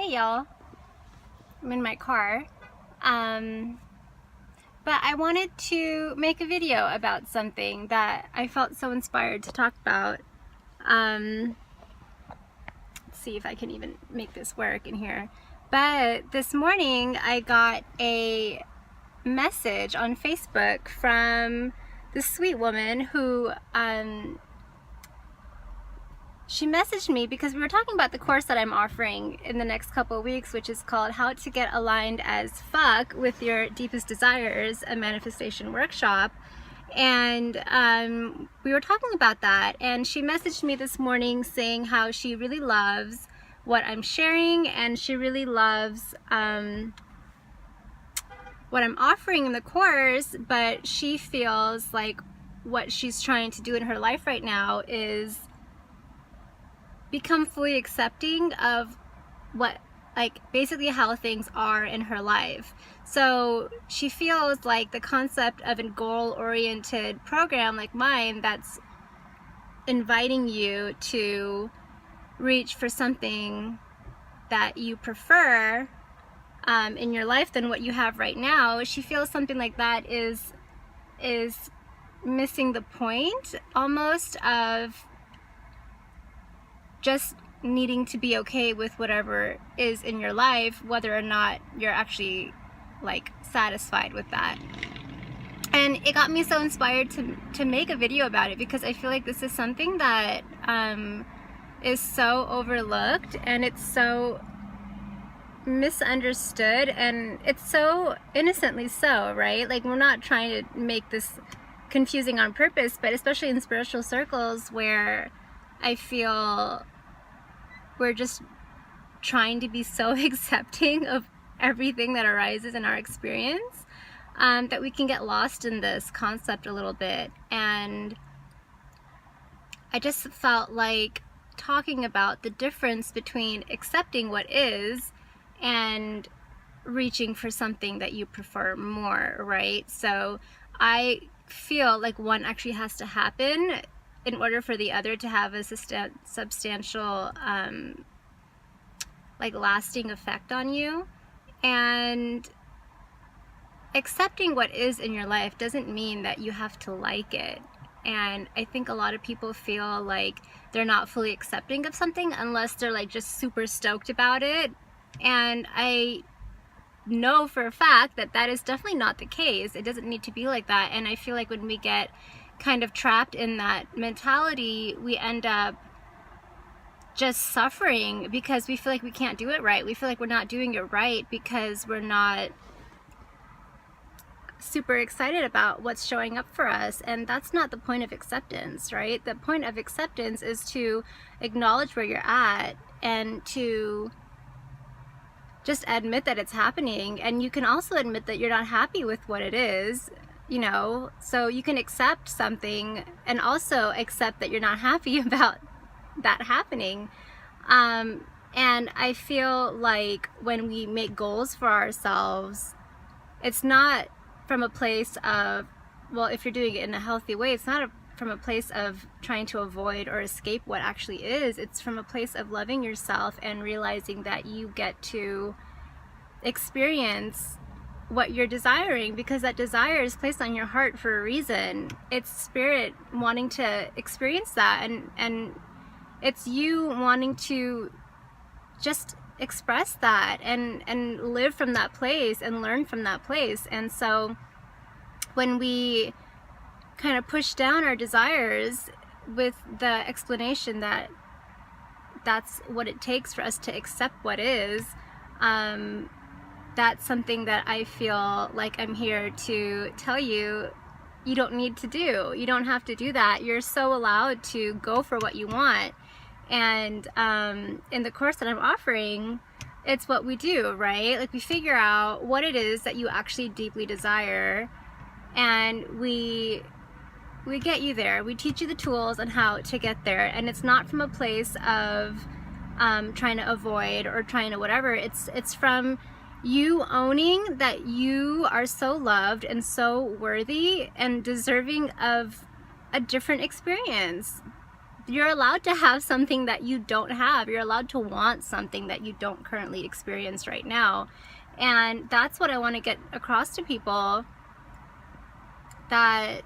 Hey y'all, I'm in my car, but I wanted to make a video about something that I felt so inspired to talk about. Let's see if I can even make this work in here. But this morning I got a message on Facebook from this sweet woman who she messaged me because we were talking about the course that I'm offering in the next couple of weeks, which is called How to Get Aligned as Fuck with Your Deepest Desires, a manifestation workshop. And we were talking about that, and she messaged me this morning saying how she really loves what I'm sharing, and she really loves what I'm offering in the course, but she feels like what she's trying to do in her life right now is become fully accepting of what, like, basically how things are in her life. So she feels like the concept of a goal-oriented program like mine that's inviting you to reach for something that you prefer in your life than what you have right now, she feels something like that is missing the point almost of just needing to be okay with whatever is in your life, whether or not you're actually like satisfied with that. And it got me so inspired to make a video about it, because I feel like this is something that is so overlooked, and it's so misunderstood, and it's so innocently so, right? Like, we're not trying to make this confusing on purpose, but especially in spiritual circles where I feel we're just trying to be so accepting of everything that arises in our experience, that we can get lost in this concept a little bit. And I just felt like talking about the difference between accepting what is and reaching for something that you prefer more, right? So I feel like one actually has to happen in order for the other to have a substantial like lasting effect on you. And accepting what is in your life doesn't mean that you have to like it. And I think a lot of people feel like they're not fully accepting of something unless they're like just super stoked about it. And I know for a fact that that is definitely not the case. It doesn't need to be like that. And I feel like when we get kind of trapped in that mentality, we end up just suffering because we feel like we can't do it right. We feel like we're not doing it right because we're not super excited about what's showing up for us. And that's not the point of acceptance, right? The point of acceptance is to acknowledge where you're at and to just admit that it's happening. And you can also admit that you're not happy with what it is, you know, so you can accept something and also accept that you're not happy about that happening. And I feel like when we make goals for ourselves, it's not from a place of, well, if you're doing it in a healthy way, it's not from a place of trying to avoid or escape what actually is. It's from a place of loving yourself and realizing that you get to experience what you're desiring, because that desire is placed on your heart for a reason. It's spirit wanting to experience that, and it's you wanting to just express that and live from that place and learn from that place. And so when we kind of push down our desires with the explanation that that's what it takes for us to accept what is, that's something that I feel like I'm here to tell you you don't need to do. You don't have to do that. You're so allowed to go for what you want. And in the course that I'm offering, it's what we do, right? Like, we figure out what it is that you actually deeply desire, and we get you there. We teach you the tools on how to get there. And it's not from a place of trying to avoid or trying to whatever. It's from you owning that you are so loved and so worthy and deserving of a different experience you're allowed to have something that you don't have. You're allowed to want something that you don't currently experience right now. And that's what I want to get across to people, that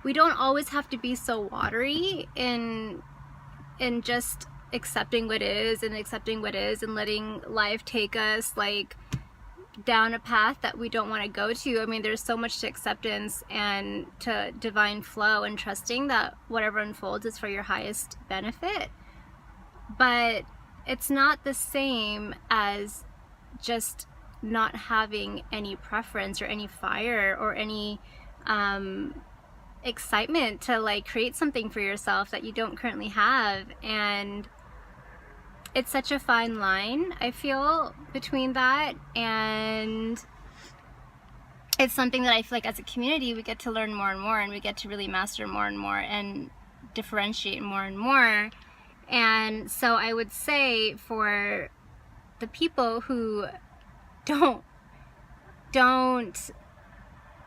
we don't always have to be so watery in just accepting what is and letting life take us like down a path that we don't want to go to. I mean, there's so much to acceptance and to divine flow and trusting that whatever unfolds is for your highest benefit. But it's not the same as just not having any preference or any fire or any excitement to like create something for yourself that you don't currently have. And it's such a fine line, I feel, between that, and it's something that I feel like as a community we get to learn more and more, and we get to really master more and more and differentiate more and more. And so I would say for the people who don't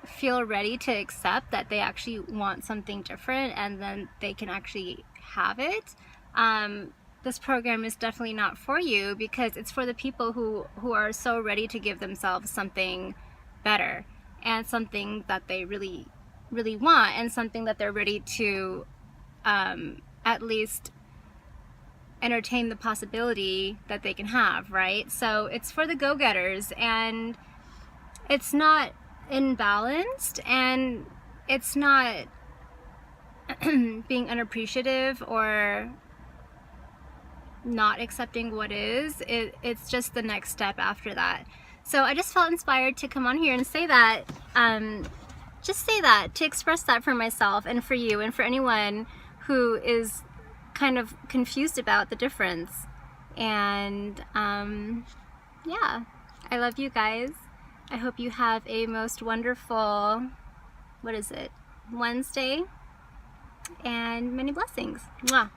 feel ready to accept that they actually want something different and then they can actually have it, this program is definitely not for you, because it's for the people who are so ready to give themselves something better and something that they really, really want, and something that they're ready to at least entertain the possibility that they can have, right? So it's for the go-getters, and it's not imbalanced, and it's not being unappreciative or not accepting what is. It's just the next step after that. So I just felt inspired to come on here and say that, to express that for myself and for you and for anyone who is kind of confused about the difference. And yeah, I love you guys. I hope you have a most wonderful, Wednesday, and many blessings. Mwah.